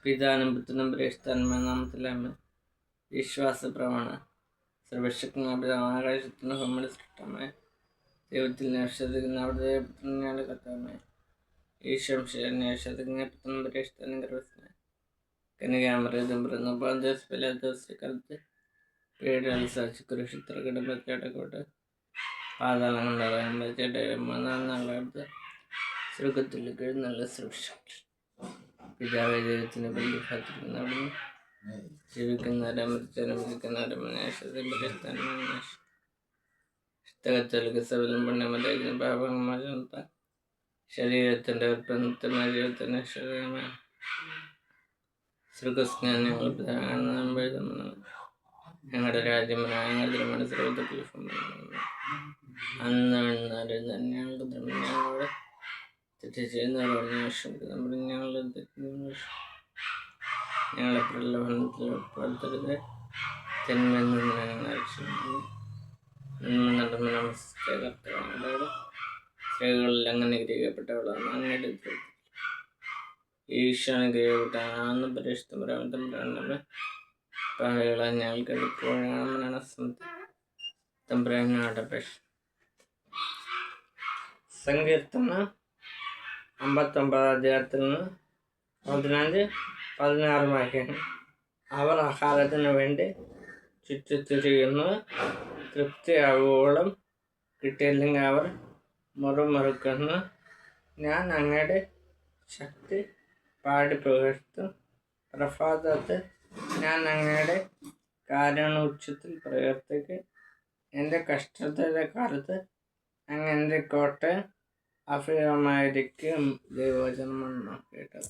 പിതാനും പുത്രനും പരിശുദ്ധാത്മാവിന്റെ നാമത്തിലാമേൻ. വിശ്വാസ പ്രമാണം. സർവശക്തനായ ആകാശത്തിന് നമ്മുടെ സൃഷ്ടമായ ദൈവത്തിൽ വിശ്വസിക്കുന്ന അവിടുത്തെ പുത്രനാണ് കർത്താവേ. ഈശ്വരനെ വിശ്വസിക്കുന്ന പുത്രനും പരിശുദ്ധാത്മാവിന്റെ ഗർഭസ്ഥനായ കന്യകാമറിയത്തിൽ പിറന്നു പൗന്തിയോസ് പീലാത്തോസിന്റെ കാലത്ത് പീഡകൾ സഹിച്ച് കുരിശിൽ തറയ്ക്കപ്പെട്ട് അടക്കപ്പെട്ട് പാതാളം കൊണ്ടറിയാൻ വെച്ചിട്ട് മൂന്നാം നാളെടുത്ത് സ്വർഗ്ഗത്തിലേക്ക് എഴുന്നള്ളി സുരക്ഷിച്ചു. പിതാവേ ദൈവത്തിന്റെ പ്രതിഫലത്തിൽക്കുന്ന അവിടുന്ന് ജീവിക്കുന്നവരെ മരിച്ചവരും പുസ്തകത്തിലേക്ക് സകലം പുണ്യമതയ്ക്കുന്ന പാപമോചനത്താൽ ശരീരത്തിന്റെ ഉൽപ്പന്നമായ ജീവിതത്തിന് ശരീരമായ സ്വർഗസ്നാനം ഞങ്ങൾ പിതാവാണെന്ന് ഞങ്ങളുടെ രാജ്യം ഞങ്ങളുടെ മനസ്സിലോട്ട് അന്ന് ഞങ്ങൾക്ക് ഞങ്ങളോട് തെറ്റ് ചെയ്യുന്നവരോട് ഞങ്ങളുടെ ഞങ്ങളെ പ്രലോഭനത്തിൽ ഉൾപ്പെടുത്തരുത്, തിന്മയിൽ നിന്ന് ഞങ്ങളെ രക്ഷിക്കുന്നു. കർത്താവോട് സ്ത്രീകളിൽ അങ്ങനെ ഗ്രഹിക്കപ്പെട്ടവളാണ് അങ്ങയുടെ ഈശോ അനുഗ്രഹിക്കപ്പെട്ടാണെന്ന് പരിശുദ്ധ പാവകളെ ഞങ്ങൾക്ക് എപ്പോഴാണ് തമ്പുരാനോട് അപേക്ഷ. സങ്കീർത്തനം 59 അധ്യായത്തിൽ നിന്ന് 15-16 വാക്യങ്ങൾ. അവർ ആഹാരത്തിന് വേണ്ടി ചുറ്റിത്തിരിയുന്നു, തൃപ്തിയാവോളം കിട്ടിയില്ലെങ്കിൽ അവർ മുറുമുറുക്കുന്നു. ഞാൻ അങ്ങയുടെ ശക്തി പാടി പ്രകീർത്തിക്കും, പ്രഭാതത്തിൽ ഞാൻ അങ്ങയുടെ കാരുണ്യം ഉച്ചത്തിൽ പ്രകീർത്തിക്കും. എൻ്റെ കഷ്ടതയുടെ കാലത്ത് അങ്ങ് എൻ്റെ കോട്ടയം അഭയമായിരിക്കും. ദൈവവചനമാണ് കേട്ടത്.